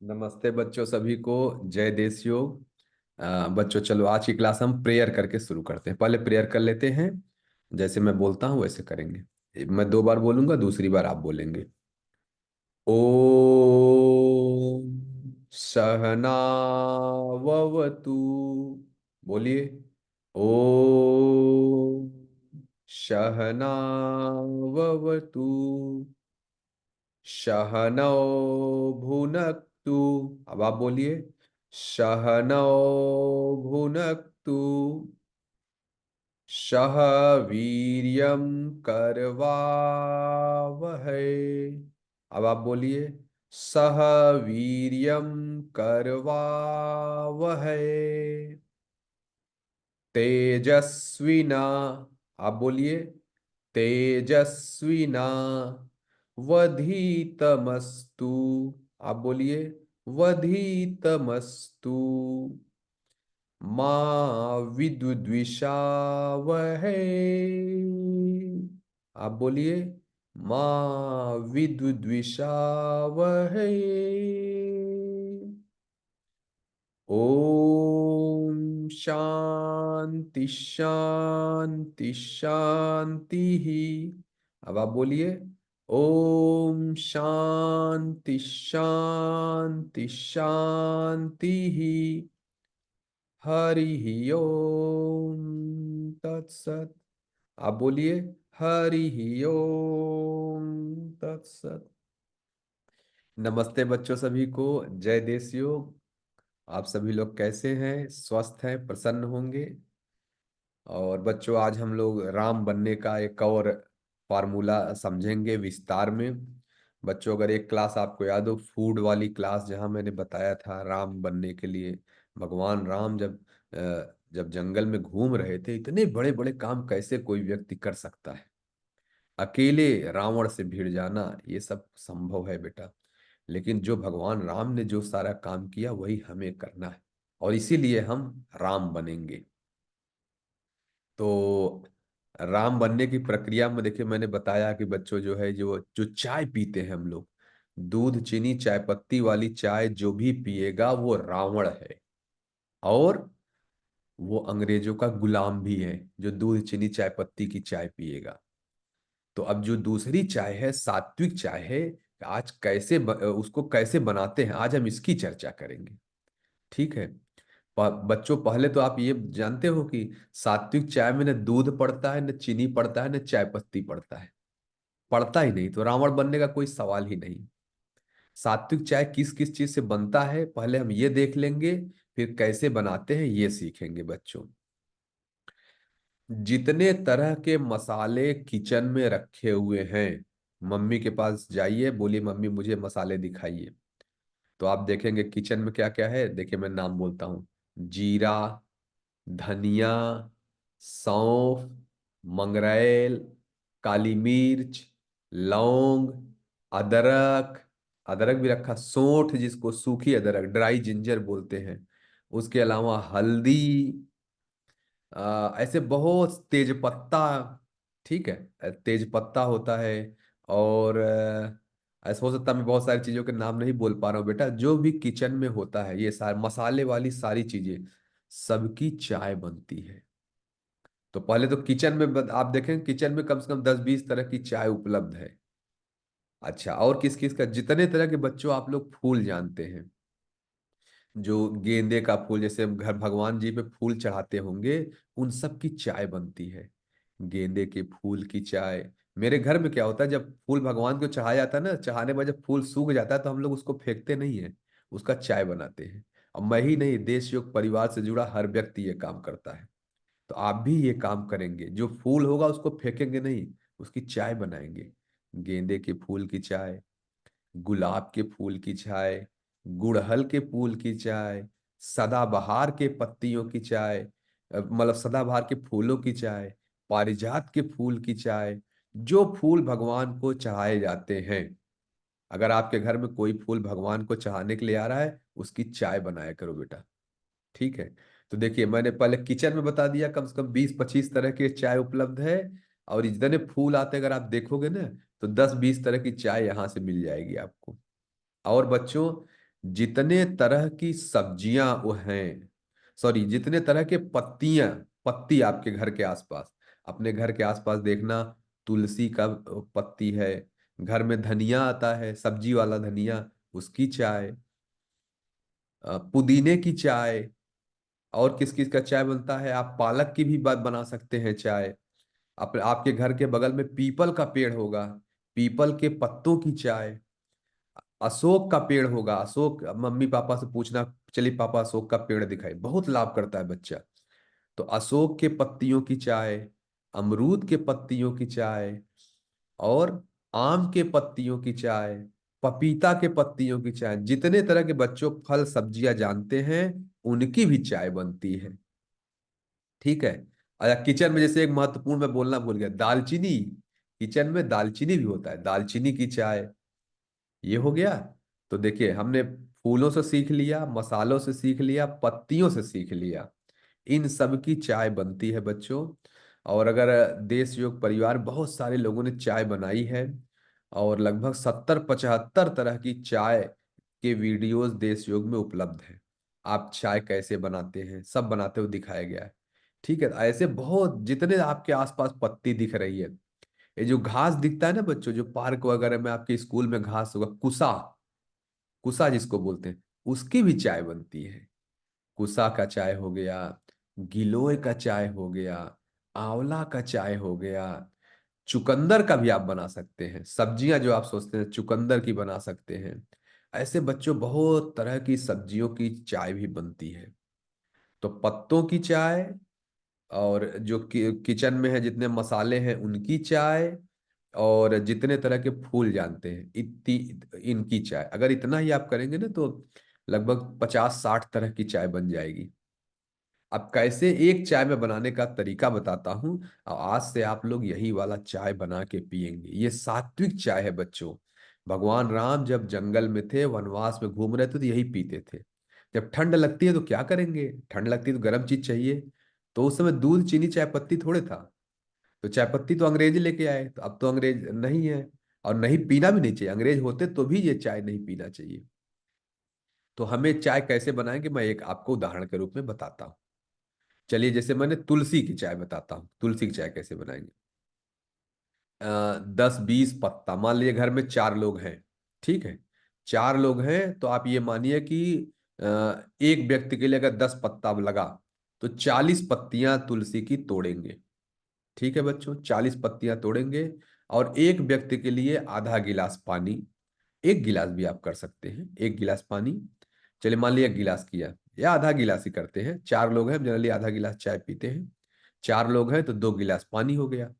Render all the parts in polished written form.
नमस्ते बच्चों सभी को। जय देश योग। बच्चों चलो आज की क्लास हम प्रेयर करके शुरू करते हैं। पहले प्रेयर कर लेते हैं। जैसे मैं बोलता हूँ वैसे करेंगे। मैं 2 बार बोलूंगा, दूसरी बार आप बोलेंगे। ओम सहनाववतु। बोलिए। ओम सहनाववतु। सहनौ भुनक्तु। अब आप बोलिए। सहनौ भुनक्तु। सह वीर्यं करवावहै। अब आप बोलिए। सह वीर्यं करवावहै। तेजस्विना। आप बोलिए। तेजस्विना वधीतमस्तु। आप बोलिए। वधीतमस्तु। माँ विद्विषावहै। आप बोलिए। माँ विद्विषावहै। ओम शांति शांति शांति ही। अब आप बोलिए। ओम शांति शांति शांति ही। हरि ओम तत्सत। आप बोलिए। हरि ओम तत्सत। नमस्ते बच्चों सभी को। जय देश योग। आप सभी लोग कैसे हैं? स्वस्थ हैं? प्रसन्न होंगे। और बच्चों आज हम लोग राम बनने का एक और फार्मूला समझेंगे विस्तार में। बच्चों अगर एक क्लास आपको याद हो, फूड वाली क्लास, जहां मैंने बताया था राम बनने के लिए भगवान राम जब जंगल में घूम रहे थे, इतने बड़े बड़े काम कैसे कोई व्यक्ति कर सकता है। अकेले रावण से भिड़ जाना ये सब संभव है बेटा। लेकिन जो भगवान राम ने जो सारा काम किया वही हमें करना है। और इसीलिए हम राम बनेंगे। तो राम बनने की प्रक्रिया में देखिए, मैंने बताया कि बच्चों जो है, जो जो चाय पीते हैं हम लोग, दूध चीनी चाय पत्ती वाली चाय जो भी पिएगा वो रावण है। और वो अंग्रेजों का गुलाम भी है जो दूध चीनी चाय पत्ती की चाय पिएगा। तो अब जो दूसरी चाय है, सात्विक चाय है, आज उसको कैसे बनाते हैं, आज हम इसकी चर्चा करेंगे। ठीक है। बच्चों पहले तो आप ये जानते हो कि सात्विक चाय में न दूध पड़ता है, न चीनी पड़ता है, न चाय पत्ती पड़ता है। पड़ता ही नहीं, तो रावण बनने का कोई सवाल ही नहीं। सात्विक चाय किस किस चीज से बनता है पहले हम ये देख लेंगे। फिर कैसे बनाते हैं ये सीखेंगे बच्चों। जितने तरह के मसाले किचन में रखे हुए हैं, मम्मी के पास जाइए, बोलिए मम्मी मुझे मसाले दिखाइए। तो आप देखेंगे किचन में क्या क्या है। देखिए मैं नाम बोलता हूँ। जीरा, धनिया, सौंफ, मंगरेल, काली मिर्च, लौंग, अदरक। अदरक भी रखा, सौंठ जिसको सूखी अदरक ड्राई जिंजर बोलते हैं। उसके अलावा हल्दी, ऐसे बहुत तेज पत्ता। ठीक है, तेज पत्ता होता है। और ऐसा हो सकता है मैं बहुत सारी चीजों के नाम नहीं बोल पा रहा हूँ बेटा। जो भी किचन में होता है ये सारे मसाले वाली सारी चीजें, सबकी चाय बनती है। तो पहले तो किचन में आप देखें, किचन में कम से कम 10-20 तरह की चाय उपलब्ध है। अच्छा, और किस किस का, जितने तरह के बच्चों आप लोग फूल जानते हैं, जो गेंदे का फूल, जैसे हम घर भगवान जी पे फूल चढ़ाते होंगे, उन सब की चाय बनती है। गेंदे के फूल की चाय। मेरे घर में क्या होता है, जब फूल भगवान को चढ़ाया जाता है ना, चढ़ाने के बाद जब फूल सूख जाता है तो हम लोग उसको फेंकते नहीं है, उसका चाय बनाते हैं। और मैं ही नहीं, देश योग परिवार से जुड़ा हर व्यक्ति ये काम करता है। तो आप भी ये काम करेंगे, जो फूल होगा उसको फेंकेंगे नहीं, उसकी चाय बनाएंगे। गेंदे के फूल की चाय, गुलाब के फूल की चाय, गुड़हल के फूल की चाय, सदाबहार के पत्तियों की चाय, मतलब सदाबहार के फूलों की चाय, पारिजात के फूल की चाय। जो फूल भगवान को चढ़ाए जाते हैं, अगर आपके घर में कोई फूल भगवान को चढ़ाने के लिए आ रहा है, उसकी चाय बनाया करो बेटा। ठीक है। तो देखिए मैंने पहले किचन में बता दिया, कम से कम 20-25 तरह के चाय उपलब्ध है। और जितने फूल आते हैं अगर आप देखोगे ना, तो 10-20 तरह की चाय यहाँ से मिल जाएगी आपको। और बच्चों, जितने तरह की सब्जियां वो हैं, सॉरी, जितने तरह के पत्तियां, पत्ती आपके घर के आसपास, अपने घर के आसपास देखना, तुलसी का पत्ती है, घर में धनिया आता है, सब्जी वाला धनिया, उसकी चाय, पुदीने की चाय, और किस किस का चाय बनता है, आप पालक की भी बात बना सकते हैं चाय। आपके घर के बगल में पीपल का पेड़ होगा, पीपल के पत्तों की चाय, अशोक का पेड़ होगा, अशोक, मम्मी पापा से पूछना, चलिए पापा अशोक का पेड़ दिखाई, बहुत लाभ करता है बच्चा। तो अशोक के पत्तियों की चाय, अमरूद के पत्तियों की चाय, और आम के पत्तियों की चाय, पपीता के पत्तियों की चाय, जितने तरह के बच्चों फल सब्जियां जानते हैं उनकी भी चाय बनती है। ठीक है। अच्छा, किचन में जैसे एक महत्वपूर्ण मैं बोलना भूल गया, दालचीनी, किचन में दालचीनी भी होता है, दालचीनी की चाय, ये हो गया। तो देखिए, हमने फूलों से सीख लिया, मसालों से सीख लिया, पत्तियों से सीख लिया, इन सब की चाय बनती है बच्चों। और अगर देश योग परिवार, बहुत सारे लोगों ने चाय बनाई है, और लगभग 70-75 तरह की चाय के वीडियोस देश योग में उपलब्ध है। आप चाय कैसे बनाते हैं, सब बनाते हुए दिखाया गया है। ठीक है, ऐसे बहुत, जितने आपके आसपास पत्ती दिख रही है, ये जो घास दिखता है ना बच्चों, जो पार्क वगैरह में आपके स्कूल में घास होगा, कुसा, कुसा जिसको बोलते हैं, उसकी भी चाय बनती है। कुसा का चाय हो गया, गिलोय का चाय हो गया, आंवला का चाय हो गया, चुकंदर का भी आप बना सकते हैं, सब्जियां जो आप सोचते हैं चुकंदर की बना सकते हैं। ऐसे बच्चों बहुत तरह की सब्जियों की चाय भी बनती है। तो पत्तों की चाय, और जो किचन में है जितने मसाले हैं उनकी चाय, और जितने तरह के फूल जानते हैं इतनी, इनकी चाय, अगर इतना ही आप करेंगे ना तो लगभग 50-60 तरह की चाय बन जाएगी। अब कैसे, एक चाय में बनाने का तरीका बताता हूँ, और आज से आप लोग यही वाला चाय बना के पियेंगे। ये सात्विक चाय है बच्चों। भगवान राम जब जंगल में थे, वनवास में घूम रहे थे, तो यही पीते थे। जब ठंड लगती है तो क्या करेंगे, ठंड लगती है तो गर्म चीज चाहिए। तो उस समय दूध, चीनी, चाय पत्ती थोड़े था, तो चाय पत्ती तो अंग्रेज लेके आए, तो अब तो अंग्रेज नहीं है, और नहीं पीना भी नहीं चाहिए, अंग्रेज होते तो भी ये चाय नहीं पीना चाहिए। तो हमें चाय कैसे बनाएंगे, मैं एक आपको उदाहरण के रूप में बताता हूँ। चलिए, जैसे मैंने तुलसी की चाय बताता हूँ, तुलसी की चाय कैसे बनाएंगे। 10-20 पत्ता, मान लीजिए घर में 4 लोग हैं, ठीक है, 4 लोग हैं, तो आप ये मानिए कि अ, एक व्यक्ति के लिए अगर 10 पत्ता लगा, तो 40 पत्तियां तुलसी की तोड़ेंगे। ठीक है बच्चों, 40 पत्तियां तोड़ेंगे, और एक व्यक्ति के लिए आधा गिलास पानी, 1 गिलास भी आप कर सकते हैं, 1 गिलास पानी। चलिए मान लिया 1 गिलास किया, या आधा गिलास ही करते हैं, 4 लोग हैं, जनरली आधा गिलास चाय पीते हैं। 4 लोग हैं तो 2 गिलास पानी हो गया।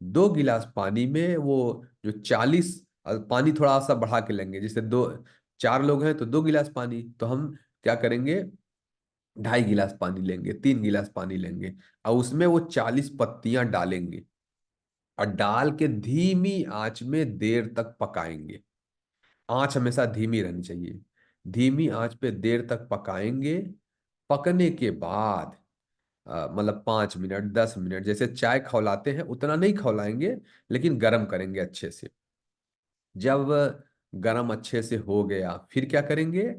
2 गिलास पानी में वो जो 40, पानी थोड़ा सा बढ़ा के लेंगे, जैसे दो, 4 लोग हैं तो 2 गिलास पानी, तो हम क्या करेंगे, 2.5 गिलास पानी लेंगे, 3 गिलास पानी लेंगे, और उसमें वो 40 पत्तियां डालेंगे, और डाल के धीमी आंच में देर तक पकाएंगे। आंच हमेशा धीमी रहनी चाहिए, धीमी आंच पे देर तक पकाएंगे। पकने के बाद मतलब 5 मिनट, 10 मिनट, जैसे चाय खौलाते हैं उतना नहीं खौलाएंगे, लेकिन गर्म करेंगे अच्छे से। जब गर्म अच्छे से हो गया, फिर क्या करेंगे,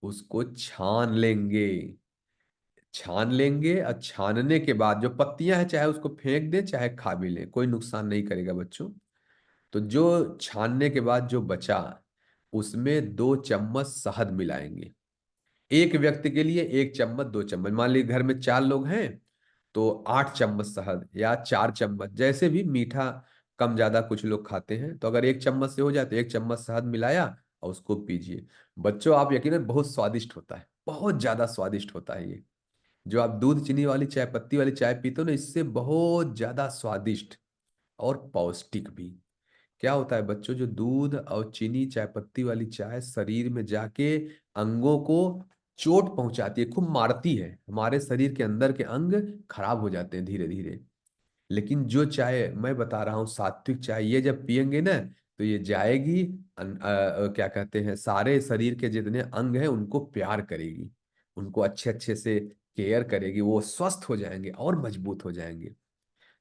उसको छान लेंगे। छान लेंगे, और छानने के बाद जो पत्तियां हैं, चाहे उसको फेंक दे चाहे खा भी लें, कोई नुकसान नहीं करेगा बच्चों। तो जो छानने के बाद जो बचा, उसमें 2 चम्मच शहद मिलाएंगे। एक व्यक्ति के लिए 1 चम्मच, 2 चम्मच, मान लीजिए घर में 4 लोग हैं तो 8 चम्मच शहद, या 4 चम्मच, जैसे भी मीठा कम ज्यादा कुछ लोग खाते हैं, तो अगर 1 चम्मच से हो जाए तो 1 चम्मच शहद मिलाया, और उसको पीजिए। बच्चों आप यकीनन, बहुत स्वादिष्ट होता है, बहुत ज्यादा स्वादिष्ट होता है ये। जो आप दूध चीनी वाली चाय पत्ती वाली चाय पीते हो ना, इससे बहुत ज्यादा स्वादिष्ट और पौष्टिक भी। क्या होता है बच्चों, जो दूध और चीनी चाय पत्ती वाली चाय शरीर में जाके अंगों को चोट पहुंचाती है, खूब मारती है, हमारे शरीर के अंदर के अंग खराब हो जाते हैं धीरे धीरे। लेकिन जो चाय मैं बता रहा हूँ, सात्विक चाय, ये जब पियेंगे ना, तो ये जाएगी, क्या कहते हैं, सारे शरीर के जितने अंग हैं उनको प्यार करेगी, उनको अच्छे अच्छे से केयर करेगी, वो स्वस्थ हो जाएंगे और मजबूत हो जाएंगे।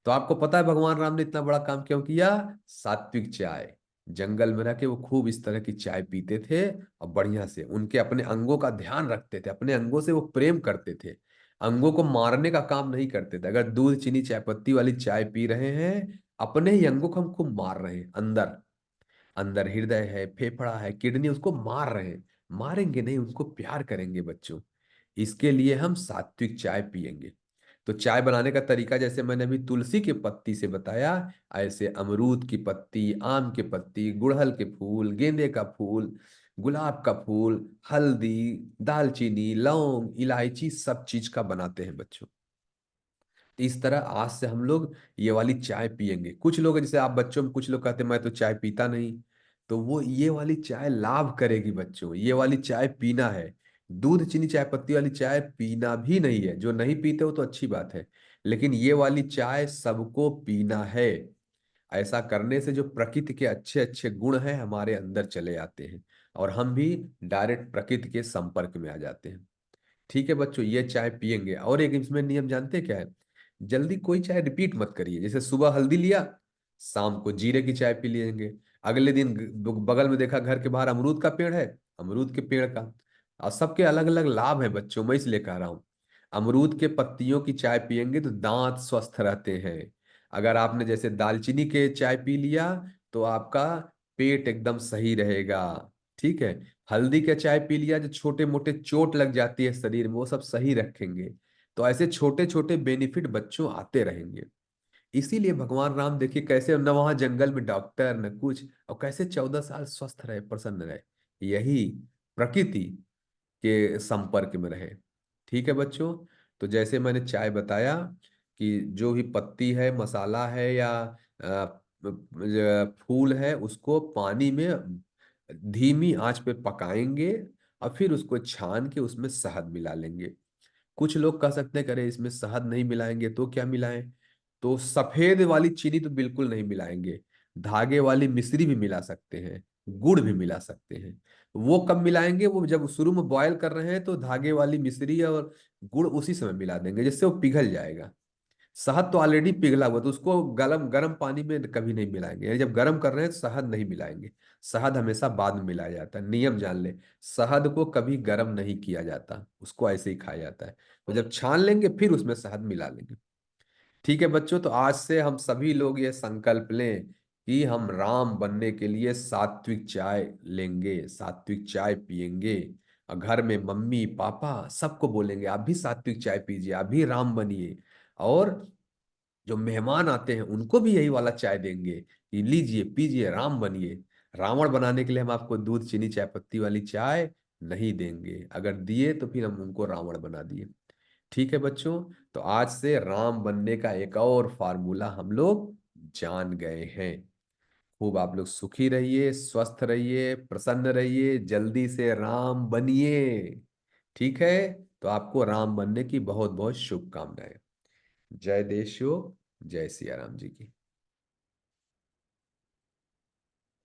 तो आपको पता है भगवान राम ने इतना बड़ा काम क्यों किया, सात्विक चाय। जंगल में रह के वो खूब इस तरह की चाय पीते थे, और बढ़िया से उनके अपने अंगों का ध्यान रखते थे, अपने अंगों से वो प्रेम करते थे, अंगों को मारने का काम नहीं करते थे। अगर दूध चीनी चाय पत्ती वाली चाय पी रहे हैं, अपने ही अंगों को हम खूब मार रहे हैं, अंदर अंदर हृदय है, फेफड़ा है, किडनी, उसको मार रहे हैं। मारेंगे नहीं, उनको प्यार करेंगे बच्चों। इसके लिए हम सात्विक चाय पियेंगे। तो चाय बनाने का तरीका जैसे मैंने अभी तुलसी के पत्ती से बताया, ऐसे अमरूद की पत्ती, आम के पत्ती, गुड़हल के फूल, गेंदे का फूल, गुलाब का फूल, हल्दी, दालचीनी, लौंग, इलायची, सब चीज का बनाते हैं बच्चों। तो इस तरह आज से हम लोग ये वाली चाय पियेंगे। कुछ लोग जैसे आप बच्चों में कुछ लोग कहते हैं मैं तो चाय पीता नहीं, तो वो ये वाली चाय लाभ करेगी बच्चों, ये वाली चाय पीना है। दूध चीनी चाय पत्ती वाली चाय पीना भी नहीं है, जो नहीं पीते हो तो अच्छी बात है, लेकिन ये वाली चाय सबको पीना है। ऐसा करने से जो प्रकृति के अच्छे अच्छे गुण हैं हमारे अंदर चले आते हैं, और हम भी डायरेक्ट प्रकृति के संपर्क में आ जाते हैं। ठीक है बच्चों, ये चाय पियेंगे। और एक इसमें नियम जानते हैं क्या है? जल्दी कोई चाय रिपीट मत करिए। जैसे सुबह हल्दी लिया, शाम को जीरे की चाय पी लेंगे। अगले दिन बगल में देखा घर के बाहर अमरूद का पेड़ है, अमरूद के पेड़ का। और सबके अलग अलग लाभ है बच्चों, मैं इसलिए कह रहा हूँ। अमरूद के पत्तियों की चाय पियेंगे तो दांत स्वस्थ रहते हैं। अगर आपने जैसे दालचीनी के चाय पी लिया, तो आपका पेट एकदम सही रहेगा। ठीक है। हल्दी का चाय पी लिया, जो छोटे मोटे चोट लग जाती है शरीर में, वो सब सही रखेंगे। तो ऐसे छोटे छोटे बेनिफिट बच्चों आते रहेंगे। इसीलिए भगवान राम देखिए कैसे, न वहां जंगल में डॉक्टर न कुछ, और कैसे 14 साल स्वस्थ रहे, प्रसन्न रहे। यही प्रकृति के संपर्क में रहे। ठीक है बच्चों। तो जैसे मैंने चाय बताया कि जो भी पत्ती है, मसाला है, या फूल है, उसको पानी में धीमी आंच पे पकाएंगे, और फिर उसको छान के उसमें शहद मिला लेंगे। कुछ लोग कह सकते हैं कि अरे इसमें शहद नहीं मिलाएंगे तो क्या मिलाएं? तो सफेद वाली चीनी तो बिल्कुल नहीं मिलाएंगे, धागे वाली मिश्री भी मिला सकते हैं, गुड़ भी मिला सकते हैं। वो कब मिलाएंगे? वो जब शुरू में बॉयल कर रहे हैं तो धागे वाली मिश्री और गुड़ उसी समय मिला देंगे, जिससे वो पिघल जाएगा। शहद तो ऑलरेडी पिघला हुआ, तो उसको गरम गरम पानी में कभी नहीं मिलाएंगे, यानी जब गरम कर रहे हैं शहद नहीं मिलाएंगे। शहद हमेशा बाद में मिलाया जाता है, नियम जान ले। शहद को कभी गरम नहीं किया जाता, उसको ऐसे ही खाया जाता है। तो जब छान लेंगे फिर उसमें शहद मिला लेंगे। ठीक है बच्चों, तो आज से हम सभी लोग ये संकल्प लें कि हम राम बनने के लिए सात्विक चाय लेंगे, सात्विक चाय पियेंगे। और घर में मम्मी पापा सबको बोलेंगे आप भी सात्विक चाय पीजिए, आप भी राम बनिए। और जो मेहमान आते हैं उनको भी यही वाला चाय देंगे कि लीजिए पीजिए, राम बनिए। रावण बनाने के लिए हम आपको दूध चीनी चाय पत्ती वाली चाय नहीं देंगे, अगर दिए तो फिर हम उनको रावण बना दिए। ठीक है बच्चों, तो आज से राम बनने का एक और फार्मूला हम लोग जान गए हैं। खूब आप लोग सुखी रहिए, स्वस्थ रहिए, प्रसन्न रहिए, जल्दी से राम बनिए। ठीक है। तो आपको राम बनने की बहुत बहुत शुभकामनाएं। जय देश हो, जय सिया राम जी की।